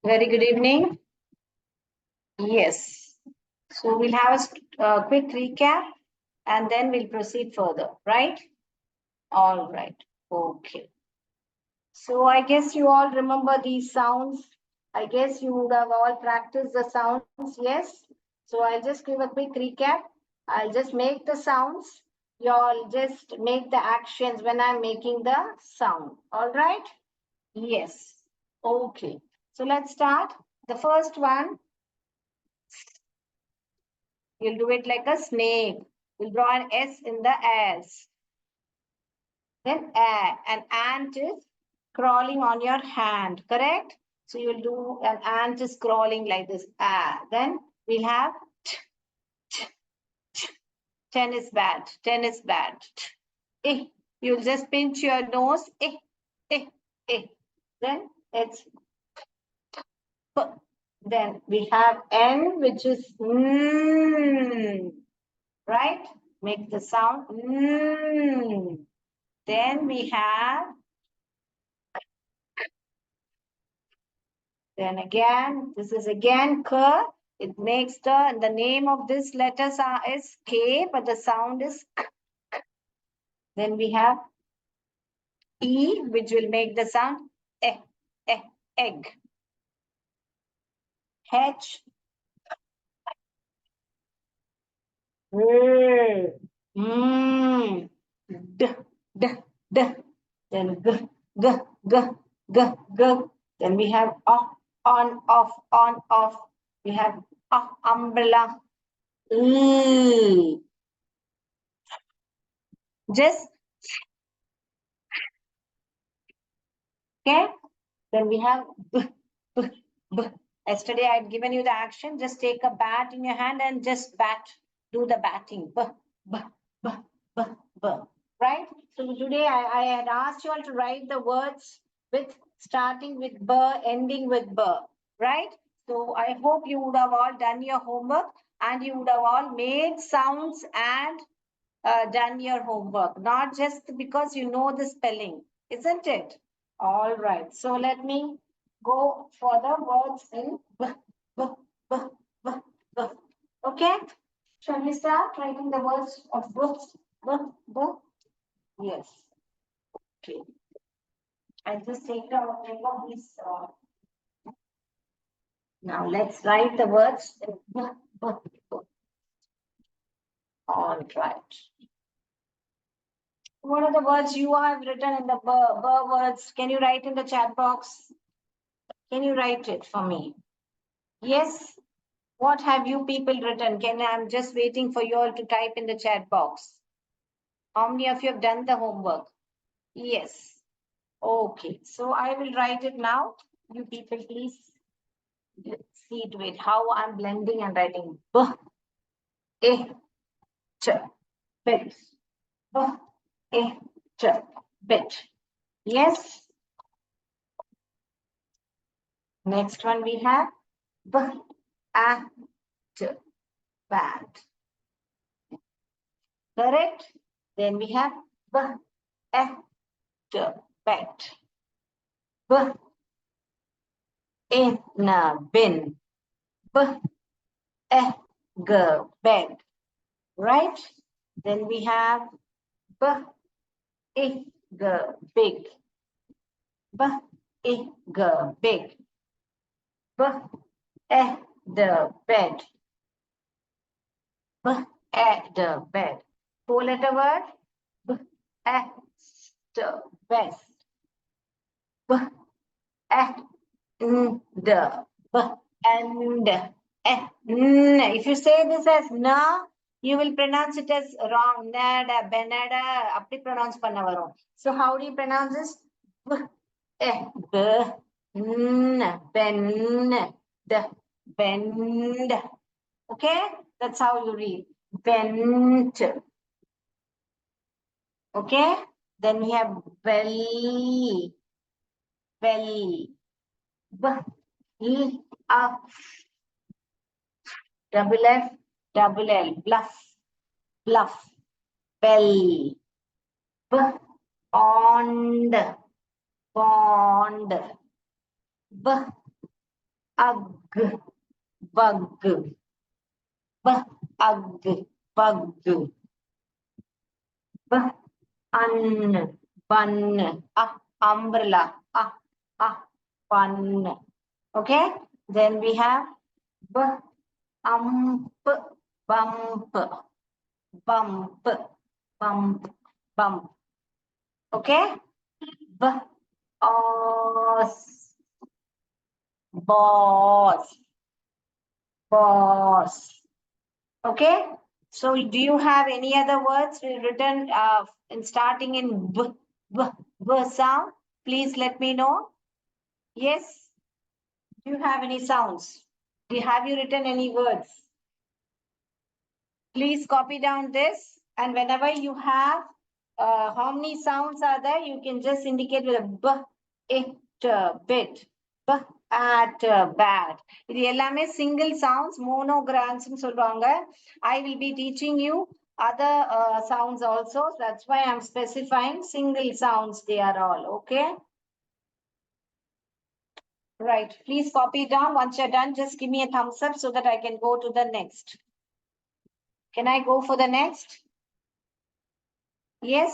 Very good evening. Yes. So we'll have a quick recap and then we'll proceed further, right? All right. Okay. So I guess you all remember these sounds. I guess you would have all practiced the sounds. Yes. So I'll just give a quick recap. I'll just make the sounds. You all just make the actions when I'm making the sound. All right? Yes. Okay. So let's start. The first one, you'll do it like a snake. You'll draw an S in the S. Then an ant is crawling on your hand, correct? So you'll do an ant is crawling like this. Then we'll have tennis bat, tennis bat. Eh. You'll just pinch your nose. Eh, eh, eh. Then it's P. Then we have N, which is right? Make the sound. Then we have, then again, this is again K. It makes the name of this letter is K, but the sound is K. Then we have E, which will make the sound E, E, egg. H, D, D, D. Then G, G, G, G, G. Then we have on, off, on, off. We have umbrella. Just, okay. Then we have b, b, b. Yesterday I had given you the action. Just take a bat in your hand and just bat. Do the batting. B, b, b, b, b. Right? So today I had asked you all to write the words with starting with b, ending with b. Right? So I hope you would have all done your homework and you would have all made sounds and done your homework. Not just because you know the spelling, isn't it? All right. So let me go for the words in b, b, b, b, b. Okay. Shall we start writing the words of books? B, b. Yes. Okay. I just take out these. Now let's write the words in b, b, b. All right. What are the words you have written in the b words? Can you write in the chat box? Can you write it for me? Yes. What have you people written? I'm just waiting for you all to type in the chat box. How many of you have done the homework? Yes. Okay. So I will write it now. You people please see to it how I'm blending and writing. B, A, Ch, bit. B, A, Ch, bit. Yes. Next one we have B, A, T, bat. Correct? Then we have B, A, T, bat. B, in a bin. B, E, G, bed. Right? Then we have B, I, G, big. B, I, G, big. B, E, the bed. B, E, the bed. Four-letter word. B, E, the best. B, E, n, the. B, and. If you say this as na, you will pronounce it as wrong. Nada, benada, apdi pronounce panna varum. So how do you pronounce this? B, ben, the, bend. Okay, that's how you read. Bent. Okay, then we have belly, belly. B, E, A, double F, double L, bluff, bluff, bell. B, pond, pond. B, ug, bug, b, ug, bug, b, un, bun, umbrella, fun. Okay, then we have b, ump, bump, bump, bump. Okay, b, os, boss, boss. Okay, so do you have any other words written in starting in b sound? Please let me know. Yes. Do you have any sounds? Have you written any words? Please copy down this, and whenever you have how many sounds are there, you can just indicate with a b, it, bit, b, at, bad. இது எல்லாமே single sounds, monograms னு சொல்றாங்க. I will be teaching you other sounds also. That's why I'm specifying single sounds. They are all okay. Right. Please copy down. Once you're done, just give me a thumbs up so that I can go to the next. Can I go for the next? Yes.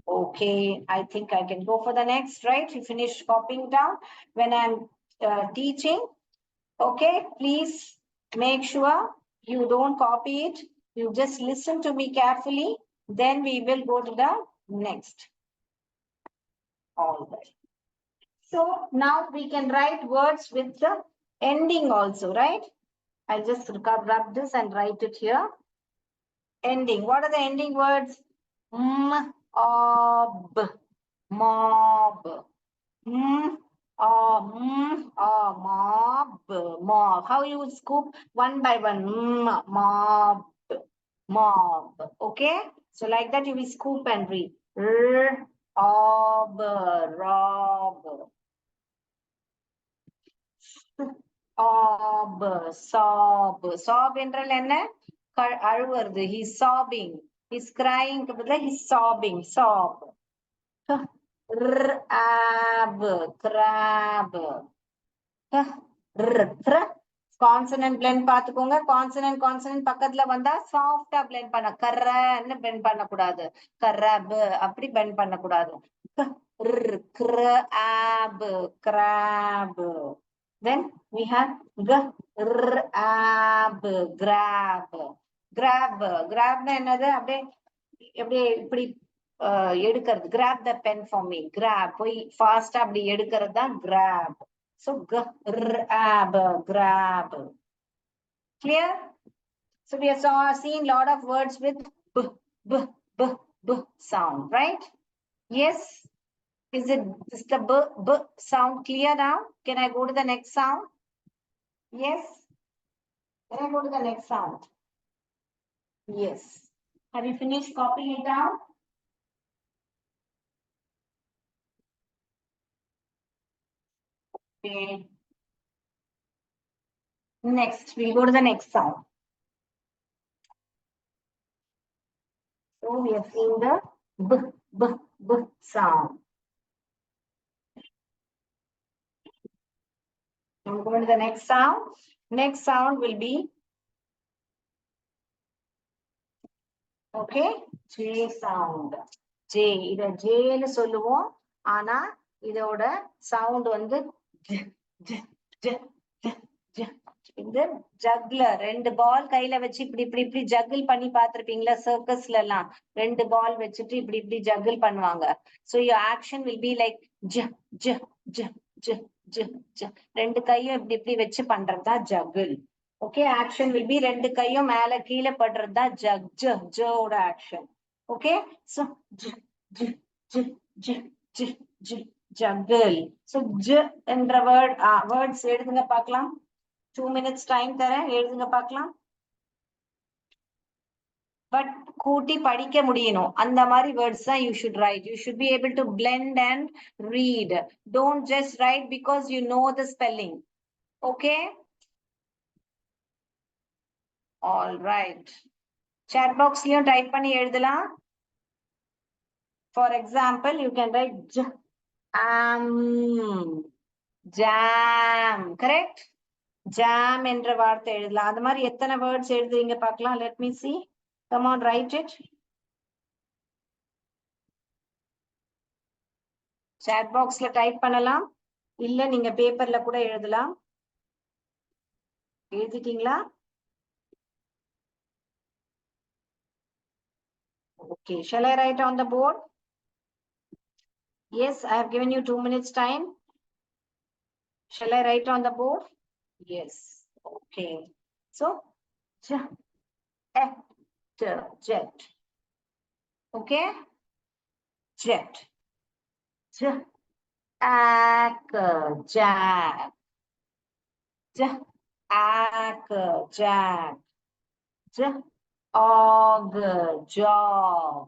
Okay, I think I can go for the next, right? You finish copying down when I'm teaching. Okay, please make sure you don't copy it. You just listen to me carefully. Then we will go to the next. All right. So now we can write words with the ending also, right? I'll just rub this and write it here. Ending. What are the ending words? Mob, mob, mob. How you would scoop one by one? Mob, mob. Okay. So like that you will scoop and read. Rob, rob. Sob, sob. Sob என்றால் என்ன? அழுவது. He's sobbing. He's crying. He's sobbing. Sob. Crab, crab. Consonant blend பாத்துக்கோங்க. Consonant பக்கத்துல வந்தா சாஃப்டா blend பண்ண. கர்ரன்னு blend பண்ணக்கூடாது. கர்ரப் அப்படி blend பண்ணக்கூடாது. crab, crab. Then we have grab, grab. Grab என்னது? அப்படியே இப்படி எடுக்கிறது. Grab the pen for me. Grab போய் ஃபாஸ்டா அப்படி எடுக்கிறது தான் grab. So grab, grab. Clear? So we have seen a lot of words with b sound, right? Yes. Is the b sound clear now? Can I go to the next sound? Yes. Can I go to the next sound? Yes. Have you finished copying it down? Okay. Next, we'll go to the next sound. So we have seen the b sound. I'm going to the next sound. Next sound will be okay, J sound. J. இத J னு சொல்லுவோம். ஆனா இதோட sound வந்து இந்த ஜக்ல ரெண்டு பால் கையில வச்சு இப்படி ஜக்கிள் பண்ணி பார்த்திருப்பீங்களா சர்க்கஸ்ல எல்லாம் ரெண்டு பால் வச்சுட்டு இப்படி ஜக்கிள் பண்ணுவாங்க. So your action will be like j j j j j j. ரெண்டு கையும் இப்படி வச்சு பண்றதா ஜக்கிள். Okay, action will be ரெண்டு கையும் மேல கீழே படுறதா ஜோட action. Okay, so j j j j j j juggle. So j என்ற words எழுதுங்க பார்க்கலாம். 2 minutes time தரேன், எழுதுங்க பார்க்கலாம். But கூட்டி படிக்க முடியணும். அந்த மாதிரி words தான் you should write. You should be able to blend and read. Don't just write because you know the spelling. Okay? All right. Chat box லயும் type பண்ணி எழுதலாம். For example, you can write Jam. Correct? Jam என்ற வார்த்தை எழுதலாம். அந்த மாதிரி எத்தனை words எழுதுறீங்க பார்க்கலாம். Let me see. Come on, write it. Chat boxல டைப் பண்ணலாம். இல்ல நீங்க பேப்பர்ல கூட எழுதலாம். எழுதிட்டீங்களா? Okay. Shall I write on the board? Yes, I have given you 2 minutes time. Shall I write on the board? Yes. Okay. So, jet. Okay? Jet. Jack. Jack. Jack. Og. Jog.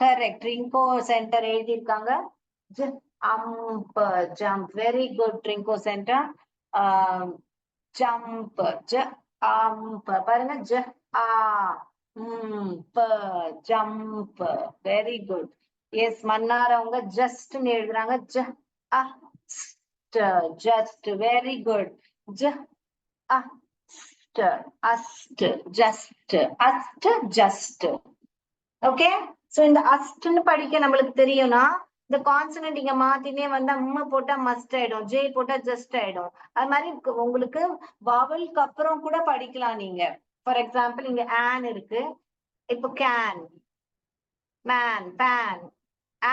Correct. Trinco Center எழுதிருக்காங்க. Jump. Very good, Trinco Center. Jump. பாருங்க. Jump. Very good. Yes, Mannar அவங்க just எழுதுறாங்க. Just. Very good. Just. Okay. So இந்த அஸ்ட்னு படிக்க நம்மளுக்கு தெரியும்னா இந்த consonant இங்க மாத்தினே வந்தா போட்டா மஸ்ட் ஆயிடும், ஜே போட்டா ஜஸ்ட் ஆயிடும். அது மாதிரி உங்களுக்கு வவலுக்கு அப்புறம் கூட படிக்கலாம் நீங்க. ஃபார் எக்ஸாம்பிள் இங்க ஆன் இருக்கு. இப்போ கேன், மேன், பேன்.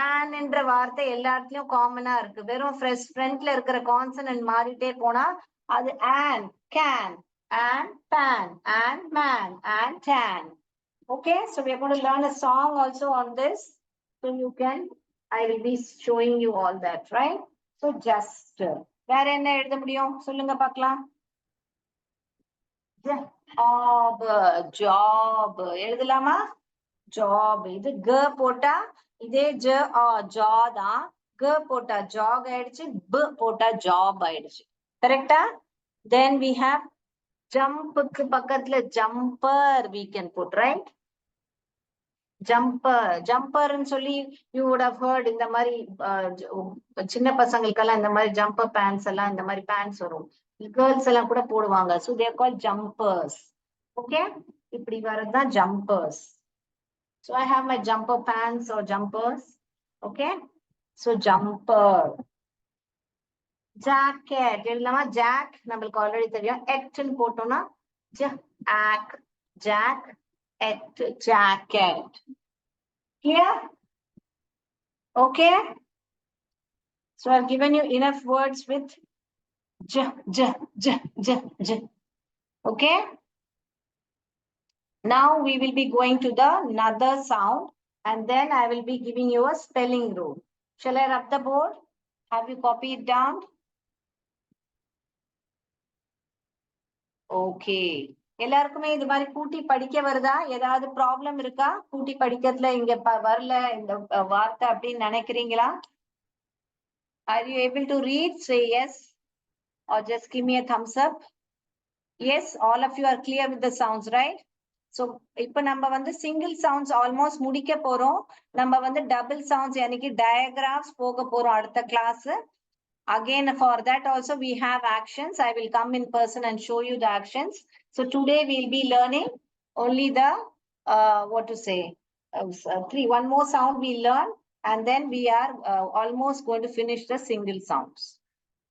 ஆன் என்ற வார்த்தை எல்லா இடத்துலயும் காமனா இருக்கு. வெறும் ஃப்ரண்ட்ல இருக்கிற கான்சனன்ட் மாறிட்டே போனா அது on, can, and pan, and man, and tan. Okay, so we are going to learn a song also on this. So you can, I will be showing you all that, right? So just. வேற என்ன எழுத முடியும் சொல்லுங்க பார்க்கலாம். Job. எழுதலாமா? Job. இது g போட்டா இதே jaw தான். g போட்டா jog ஆயிடுச்சு, b போட்டா job ஆயிடுச்சு. கரெக்டா? Then we have jump க்கு பக்கத்துல jumper we can put, right? Jumper ன்னு சொல்லி you would have heard. இந்த மாதிரி சின்ன பசங்களுக்கெல்லாம் இந்த மாதிரி jumper pants எல்லாம் இந்த மாதிரி pants வரும். கேர்ள்ஸ் எல்லாம் கூட போடுவாங்க. So they are called jumpers. Okay? இப்படி வரதுதான் jumpers. So I have my jumper pants or jumpers. Okay? So jumper. Jacket. எழுதலாமா? Jack நம்மளுக்கு ஆல்ரெடி தெரியும். ன்னு போட்டோம்னா Jack, jacket. Clear? Okay. So I've given you enough words with j. Okay. Now we will be going to the another sound, and then I will be giving you a spelling rule. Shall I rub the board? Have you copied it down? Okay. எல்லாருக்குமே இது மாதிரி கூட்டி படிக்க வருதா? ஏதாவது problem இருக்கா? கூட்டி படிக்கிறதுல இங்க வரல இந்த வார்த்தை அப்படின்னு நினைக்கிறீங்களா? Are you able to read? Say yes or just give me a thumbs up. Yes, all of you are clear with the sounds, right? So இப்ப நம்ம வந்து single sounds almost முடிக்க போறோம். நம்ம வந்து double sounds யானிக்கு diagrams போக போறோம் அடுத்த class. Again, for that also we have actions. I will come in person and show you the actions. So today we'll be learning only the, what to say, one more sound we learn, and then we are almost going to finish the single sounds.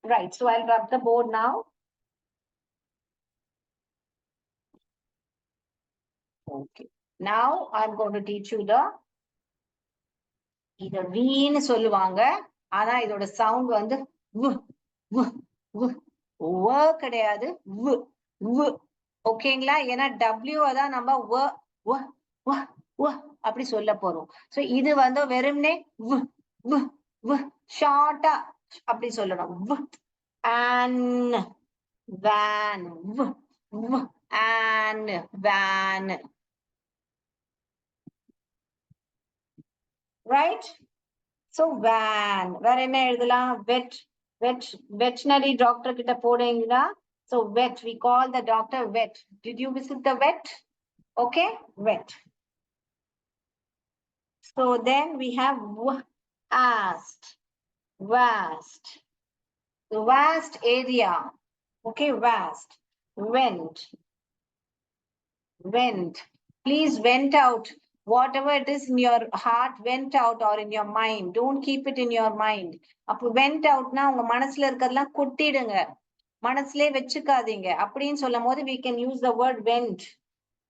Right, so I'll rub the board now. Okay, now I'm going to teach you the, இத வீன்னு சொல்லுவாங்க. ஆனா இதோட sound வந்து கிடையாது. ஓகேங்களா? ஏன்னா W தான் நம்ம அப்படி சொல்ல போறோம். சோ இது வந்து வெறும்னே ஷார்ட்டா அப்படி சொல்லணும். and van, and van. Right? So van. வேற என்ன எழுதலாம்? Veterinary doctor கிட்ட போடுங்களா? So vet, we call the doctor vet. Did you visit the vet? Okay, vet. So then we have asked. vast, vast area. Okay, vast. Went, went. Please vent out. Whatever it is in your heart, vent out, or in your mind. Don't keep it in your mind. அப்போ vent outனா உங்க மனசுல இருக்கிறதெல்லாம் கொட்டிடுங்க. மனசுலயே வச்சுக்காதீங்க. அப்படின்னு சொல்லும் போது we can use the word vent.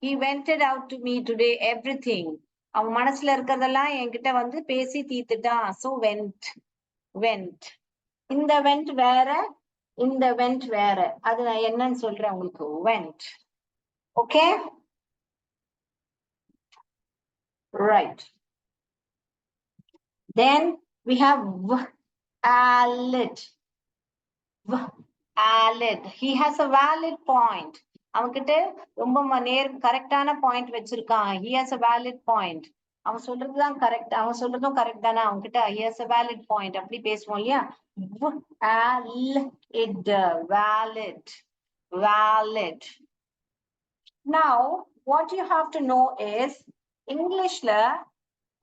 He vented out to me today everything. அவன் மனசுல இருக்கிறதெல்லாம் என்கிட்ட வந்து பேசி தீர்த்துட்டான். So went. இந்த went வேற, இந்த went வேற. அது நான் என்னன்னு சொல்றேன் உங்களுக்கு. Went. Okay? Right. Then we have valid. Valid. He has a valid point. அவன்கிட்ட ரொம்ப கரெக்டான பாயிண்ட் வச்சிருக்கான். He has a valid point. அவன் சொல்றதுதான் கரெக்ட். அவன் சொல்றதும் கரெக்ட் தானே. அவன்கிட்ட he has a valid point. அப்படி பேசுவோம் இல்லையா? Valid. Valid. Now, what you have to know is, இங்கிலீஷ்ல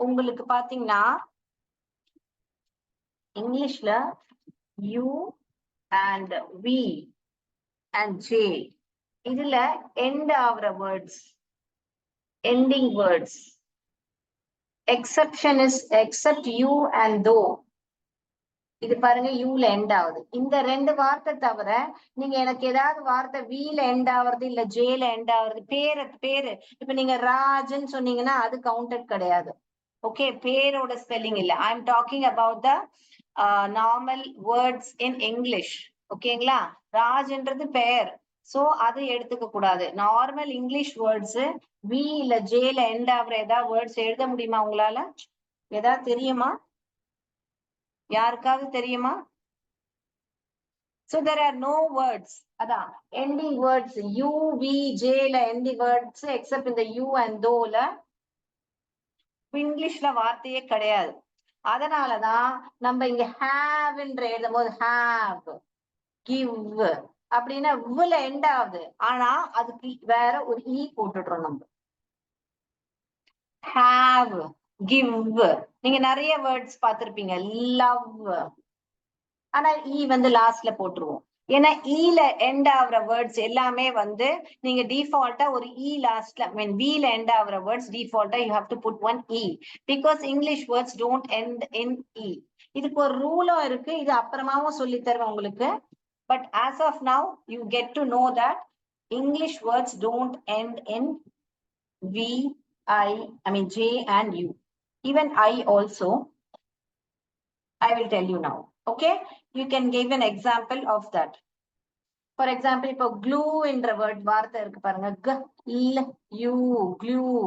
உங்களுக்கு பாத்தீங்கன்னா, இங்கிலீஷ்ல you and we and j இதுல end ஆகிற words, ending words. Exception is except you and though. இது பாருங்க யூல எண்ட் ஆகுது. இந்த ரெண்டு வார்த்தை தவிர நீங்க எனக்கு ஏதாவது வார்த்தை வீல எண்ட் ஆகுறது இல்ல ஜேல எண்ட் ஆகுறது, பேரு இப்ப நீங்க ராஜன் சொன்னீங்கன்னா அது கவுண்டட் கிடையாது. ஓகே, பேரோட ஸ்பெல்லிங் இல்ல. I am talking about the normal words in English. ஓகேங்களா? ராஜ்ன்றது பெயர், சோ அது எடுத்துக்க கூடாது. நார்மல் இங்கிலீஷ் வேர்ட்ஸ் வி இல்ல ஜேல எண்ட் ஆகுற ஏதாவது வேர்ட்ஸ் எழுத முடியுமா உங்களால? ஏதாவது தெரியுமா? யாருக்காவது தெரியுமா? So there are no words. அதான் ending words u v j ல ending words except in the u and though ல இங்கிலீஷ்ல வார்த்தையே கிடையாது. அதனாலதான் நம்ம இங்க have என்ற எழுதும் போது have, give அப்படின்னா ல எண்ட் ஆகுது. ஆனா அதுக்கு வேற ஒரு ஈ போட்டுடுறோம் நம்ம. have, give. நீங்க நிறைய வேர்ட்ஸ் பார்த்திருப்பீங்க. love, ஆனா ஈ வந்து லாஸ்ட்ல போட்டுருவோம். ஏன்னா ஈல எண்ட் ஆகுற வேர்ட்ஸ் எல்லாமே வந்து நீங்க டிஃபால்ட்டா ஒரு இ லாஸ்ட்ல, when வீல எண்ட் ஆகுற words டிஃபால்ட்டா you have to put one e because English words don't end in e. இதுக்கு ஒரு ரூலும் இருக்கு. இது அப்புறமாவும் சொல்லி தருவேன் உங்களுக்கு. But as of now you get to know that English words don't end in v, I mean j and u. Even I also, I will tell you now. Okay, you can give an example of that. For example, இப்போ glue என்ற word வார்த்தை இருக்கு பாருங்க. glue.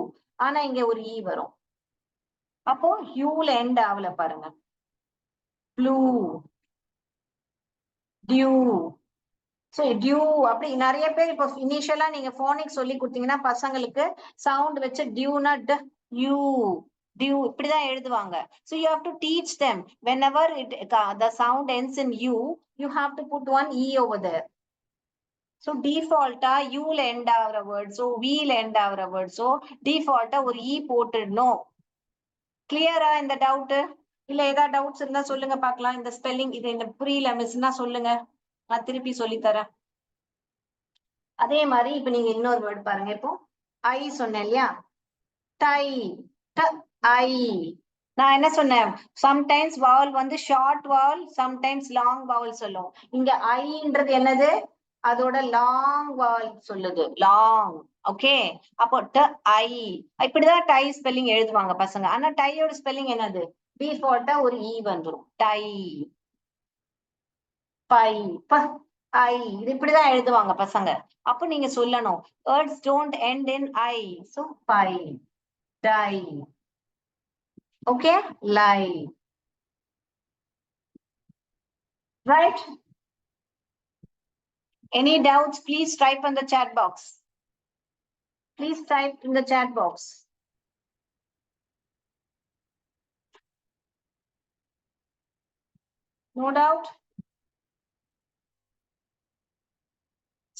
ஆனா இங்க ஒரு ஈ வரும். அப்போ யூல எண்ட் ஆகல பாருங்க. glue, dew. So dew அப்படி நிறைய பேர் இப்போ இனிஷியலா நீங்க போனிக்ஸ் சொல்லி கொடுத்தீங்கன்னா பசங்களுக்கு சவுண்ட் வச்சு டியூனா யூ, dew இப்படிதான் எழுதுவாங்க. So you have to teach them whenever the sound ends in u, you have to put one e over there. So default u ல end ஆகுற word, so v ல end ஆகுற word, so default ஒரு e போட்டுடணும். கிளியரா இந்த doubt? இல்ல ஏதாவது டவுட்ஸ் இருந்தா சொல்லுங்க பார்க்கலாம். இந்த ஸ்பெல்லிங் இது இந்த புரியல மிஸ்னா சொல்லுங்க, நான் திருப்பி சொல்லி தரேன். அதே மாதிரி இப்ப நீங்க இன்னொரு வேர்ட் பாருங்க. இப்போ ஐ சொன்னேன் இல்லையா? டை, ஐ. நான் என்ன சொன்னேன்? சம்டைம்ஸ் வவல் வந்து short vowel, sometimes long vowel சொல்லும். இங்க ஐன்றது என்னது? அதோட லாங் வவல் சொல்லுது, லாங். ஓகே, அப்போ ஐ. இப்படிதான் டை ஸ்பெல்லிங் எழுதுவாங்க பசங்க. ஆனா டையோட ஸ்பெல்லிங் என்னது? டிஃபால்ட்டா ஒரு ஈ வந்துடும். டை, பை, ஐ. இது இப்படிதான் எழுதுவாங்க பசங்க. அப்போ நீங்க சொல்லணும் words don't end in I, so by, tie. Okay, lie. Right? Any doubts, please type on the chat box. Please type in the chat box. No doubt?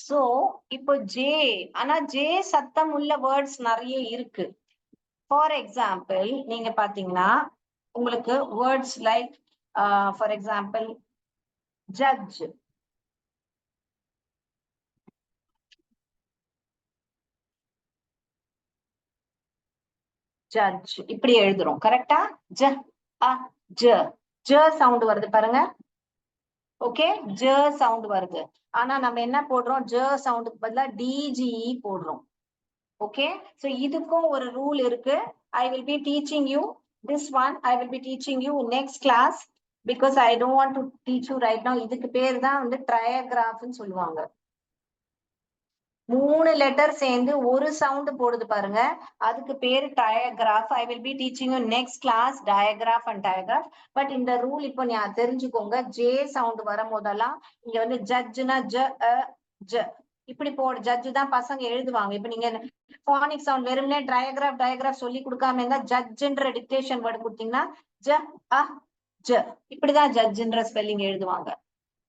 So, இப்போ J, ஆனா J சத்தம் உள்ள words நிறைய இருக்கு. For example, நீங்க பாத்தீங்கன்னா உங்களுக்கு words like For example, judge. Judge. இப்படி எழுதுறோம் கரெக்டா? ஜ அ ஜ ஜ சவுண்ட் வருது பாருங்க. ஓகே, ஜ சவுண்ட் வருது. ஆனா நம்ம என்ன போடுறோம்? ஜ சவுண்டுக்கு பதிலா டிஜிஇ போடுறோம். ஓகே, சோ இதுக்கும் ஒரு ரூல் இருக்கு. I will be teaching you this one. I will be teaching you next class because I don't want to teach you right now. இதுக்கு பேர் தான் வந்து ட்ரையாகிராஃப்னு சொல்லுவாங்க. 3 லெட்டர் சேர்ந்து ஒரு சவுண்ட் போடுது பாருங்க, அதுக்கு பேரு digraph. I will be teaching you next class digraph and digraph. But இந்த ரூல் இப்போ நீ தெரிஞ்சுக்கோங்க. ஜே சவுண்ட் வரும் போதெல்லாம் இங்க வந்து ஜட்ஜ்னா ஜ ஜ இப்படி போடு. ஜட்ஜ் தான் பசங்க எழுதுவாங்க. இப்ப நீங்க பானிக் சவுண்ட் வெறுமனே டயகிராஃப் டயகிராஃப் சொல்லி கொடுக்காம இருந்தா ஜட்ஜ்ன்ற டிக்டேஷன் வேர்டு கொடுத்தீங்கன்னா ஜ அ ஜ இப்படிதான் ஜட்ஜ்ன்ற ஸ்பெல்லிங் எழுதுவாங்க.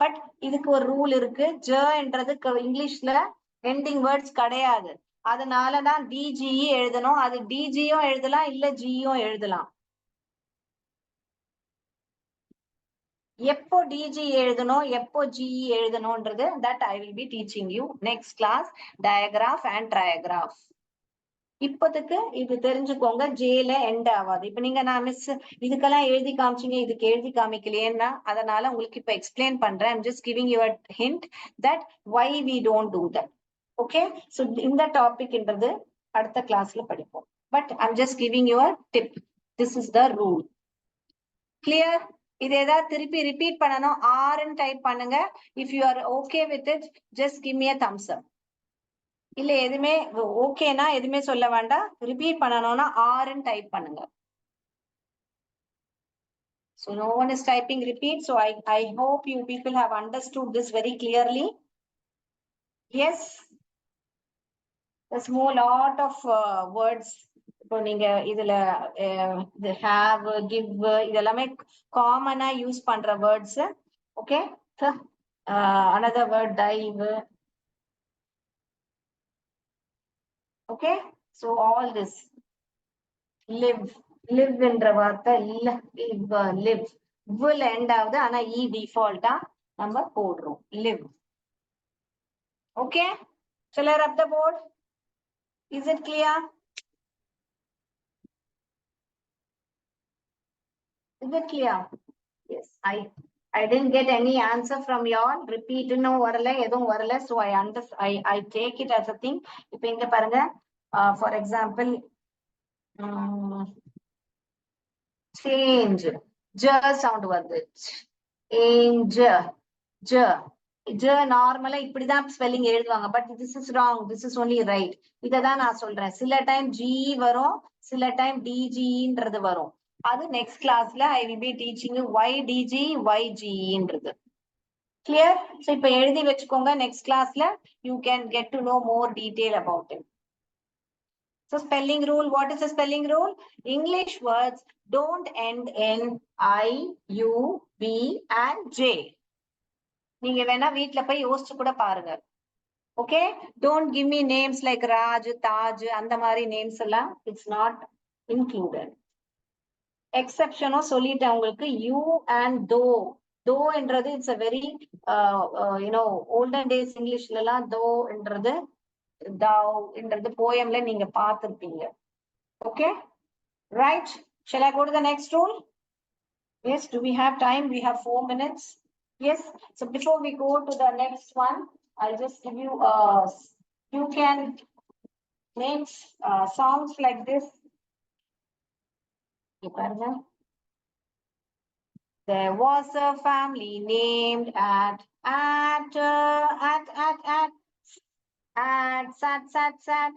பட் இதுக்கு ஒரு ரூல் இருக்கு. ஜன்றது இங்கிலீஷ்ல எண்டிங் வேர்ட்ஸ் கிடையாது. அதனாலதான் டிஜிஇ எழுதணும். அது டிஜியும் எழுதலாம், இல்ல ஜியும் எழுதலாம். எப்போ டிஜி எழுதணும், எப்போ ஜிஇ எழுதணும்ன்றது that I will be teaching you next class digraph and trigraph. இப்போதுக்கு இது தெரிஞ்சுக்கோங்க, ஜேல எண்ட் ஆகாது. இப்ப நீங்க நான் மிஸ் இதுக்கெல்லாம் எழுதி காமிச்சிங்க, இதுக்கு எழுதி காமிக்கலையேன்னா அதனால உங்களுக்கு இப்ப எக்ஸ்பிளைன் பண்றேன். I'm just giving you a hint that why we don't do that. Okay, so இந்த டாபிக்ன்றது அடுத்த கிளாஸ்ல படிப்போம். But I'm just giving you a tip. This is the rule. Clear? இது ஏதாவது திருப்பி ரிப்பீட் பண்ணணும், ஆர்ன்னு டைப் பண்ணுங்க. If you are okay with it, just give me a thumbs up. இல்ல எதுவுமே ஓகேனா எதுவுமே சொல்ல வேண்டாம். ரிப்பீட் பண்ணணும்னா ஆர்ன்னு டைப் பண்ணுங்க. So no one is typing repeat. So I hope you people have understood this very clearly. Yes. There's more lot of words. இப்போ நீங்க இதுல have, give இதெல்லாமே காமனா யூஸ் பண்ற words. Okay, another word dive. Okay, so all this live, live என்ற வார்த்தை live will end ஆகுது. ஆனா e default-ஆ நம்ம போடுறோம் live. Okay, shall I rub the board? Is it clear? Is it clear? Yes, I didn't get any answer from y'all. Repeat no வரல, எதுவும் வரல. So I take it as a thing. இப்போ இங்க பாருங்க, for example, change, j sound வருது. change, j நார்மலா இப்படிதான் spelling எழுதுவாங்க. But this is wrong, this is only right. இததான் நான் சொல்றேன். சில டைம் ஜி வரும், சில டைம் டிஜின்றது வரும். அது நெக்ஸ்ட் கிளாஸ்ல I will be teaching you why dg why geன்றது. கிளியர்? சோ இப்ப எழுதி வச்சுக்கோங்க. நெக்ஸ்ட் கிளாஸ்ல you can get to know more detail about it. So spelling rule, what is the spelling rule? English words don't end in I, U, B and J. நீங்க வேணா வீட்ல போய் யோசிச்சு கூட பாருங்க. Okay, don't give me names like Raj, Taj அந்த மாதிரி names எல்லாம் இட்ஸ் நாட் இன்க்ளூடட். எக்ஸெப்ஷனும் சொல்லிட்டேன் உங்களுக்கு. யூ அண்ட் தோ என்றது it's a very olden days இங்கிலீஷ்ல எல்லாம் தோன்றது என்றது போயம்ல நீங்க பார்த்திருப்பீங்க. Okay, right. Shall I go to the next rule? Yes, do we have time? We have 4 minutes. Yes, so before we go to the next one, I'll just give you you can make songs like this. There was a family named at sat.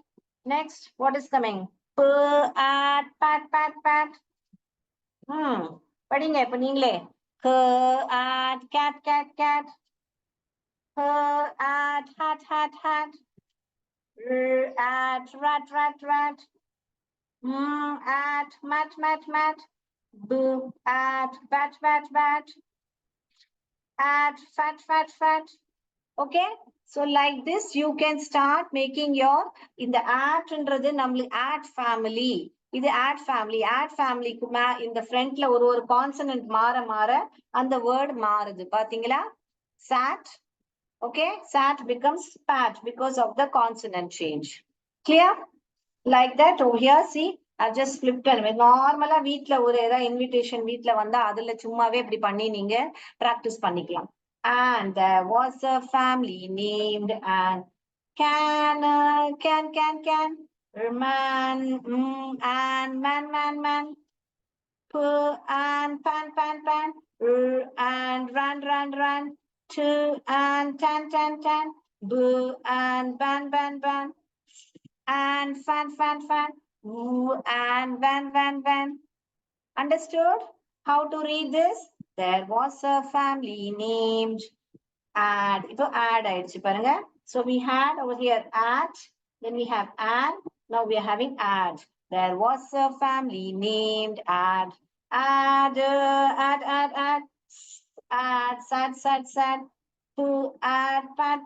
Next, what is coming? At pat. படிங்க இப்ப நீங்களே. at cat. At hat. At rat. At mat. At bat. At fat. Okay, so like this you can start making your in the at ன்றது நம்மளுக்கு at family, இது add family. Add family இந்த ஃப்ரண்ட்ல ஒரு consonant மாற அந்த word மாறுது பாத்தீங்களா? sat. Okay, sat becomes pat because of the consonant change. Clear? Like that over here, see, I've just flipped it. நார்மலா வீட்ல ஒரு ஏதாவது இன்விடேஷன் வீட்ல வந்தா அதுல சும்மாவே இப்படி பண்ணி நீங்க பிராக்டிஸ் பண்ணிக்கலாம். And there was a family named and can man and man and pan and run to and tan boo and ban and fan woo and van. Understood how to read this? There was a family named add. Ipo add ஆயிடுச்சு பாருங்க. So we had over here at, then we have and, now we are having add. There was a family named add. Add, sad. Who add, pat.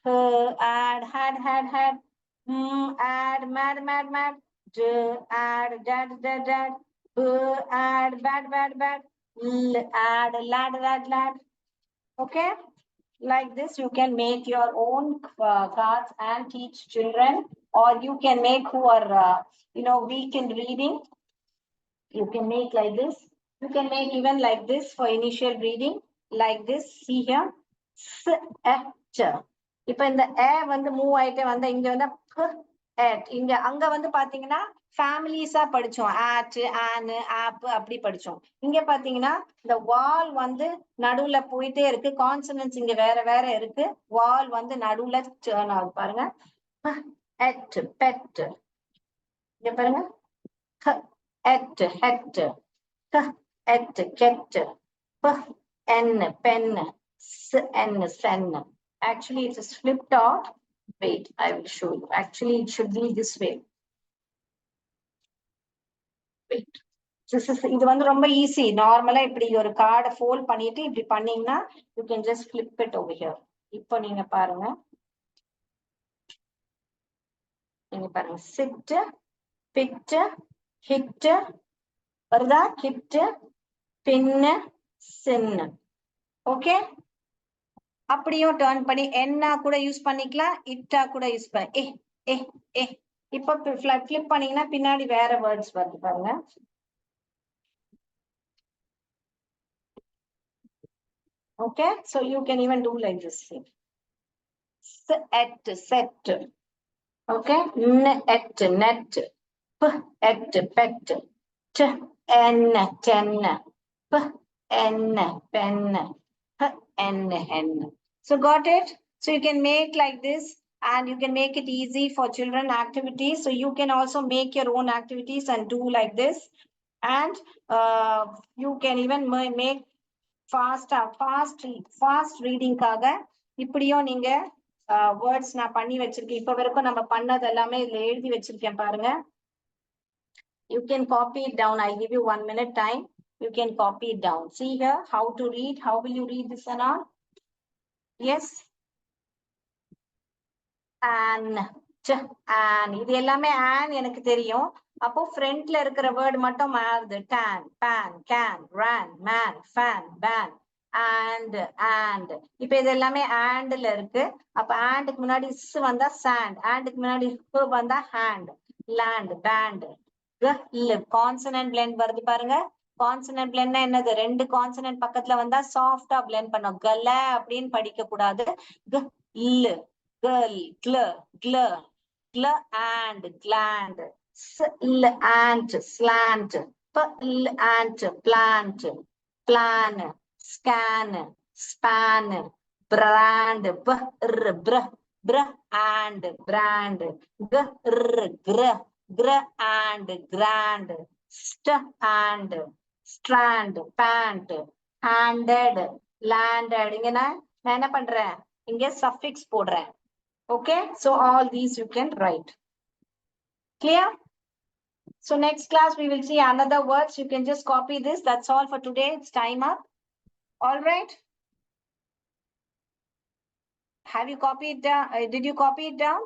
Who add, had. Add, mad. Do add, dad. Who add, bad. Add, lad. Okay, like this you can make your own cards and teach children, or you can make who are weak in reading. You can make like this. You can make even like this for initial reading, like this. See here, இப்ப இந்த வந்து move ஆயிட்டு வந்த இங்க வந்து இங்க அங்க வந்து பாத்தீங்கன்னா ஃபேமிலிஸா படிச்சோம். ஆட், ஆன், ஆப் அப்படி படிச்சோம். இங்க பாத்தீங்கன்னா இந்த வால் வந்து நடுவுல போயிட்டே இருக்கு. கான்சனன்ஸ் இங்க வேற இருக்கு. வால் வந்து நடுவுல டர்ன் ஆகுது பாருங்க. Ed, bed. இங்க பாருங்க, ed, head, ed, get, en, pen, en, sen. Actually, it is flipped out. Wait, I will show you. Actually, it should be this way. Wait. இது வந்து ரொம்ப ஈஸி. நார்மலா இப்படி ஒரு கார்டை ஃபோல்ட் பண்ணிட்டு இப்படி பண்ணீங்கன்னா you can just flip it over here. இப்போ நீங்க பாருங்க, sit, pit, hit வருதா? hit, pin, sin. ஓகே, அப்படியும் டர்ன் பண்ணி என்ன கூட யூஸ் பண்ணிக்கலாம், இட்டா கூட யூஸ் பண்ணி இப்ப flip பண்ணீங்கன்னா பின்னாடி வேற வேர்ட்ஸ் வருது பாருங்க. Okay, so you can even do like this. Set. Okay, net, pet, ten, pen, hen. So got it? So you can make like this, and you can make it easy for children activities. So you can also make your own activities and do like this. And you can even make fast reading காக இப்படியும் நீங்க words நான் பண்ணி வச்சிருக்கேன். இப்ப வரைக்கும் நம்ம பண்ணது எல்லாமே இதுல எழுதி வச்சிருக்கேன் பாருங்க. You can copy it down. I give you 1 minute time. You can copy it down. See here how to read. How will you read this, Anna? Yes. An, இது எல்லாமே an எனக்கு தெரியும். அப்போ ஃப்ரண்ட்ல இருக்கிற வேர்ட் மட்டும் மாறுது. tan, pan, can, ran, man, fan, ban, and. இப்ப இது எல்லாமே andல இருக்கு. அப்ப andக்கு முன்னாடி s வந்தா sand, andக்கு முன்னாடி h வந்தா hand, land, band. Consonant blend வருது பாருங்க. கான்சனன்ட் blend என்னது? ரெண்டு கான்சனன்ட் பக்கத்துல வந்தா சாஃப்டா blend பண்ணோம். கல அப்படின்னு படிக்க கூடாது. girl, gl, and, gland, sl, ant, slant, pl, ant, plant, plan, scan, span, brand, br, and, brand, gr, and, grand, and, strand, pant, handed, landed. இங்க நான் என்ன பண்றேன்? இங்க suffix போடுறேன். Okay, so all these you can write. Clear? So next class we will see another words. You can just copy this. That's all for today. It's time up. All right. Have you copied it down? Did you copy it down?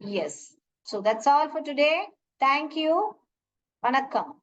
Yes. So that's all for today. Thank you. Vanakkam.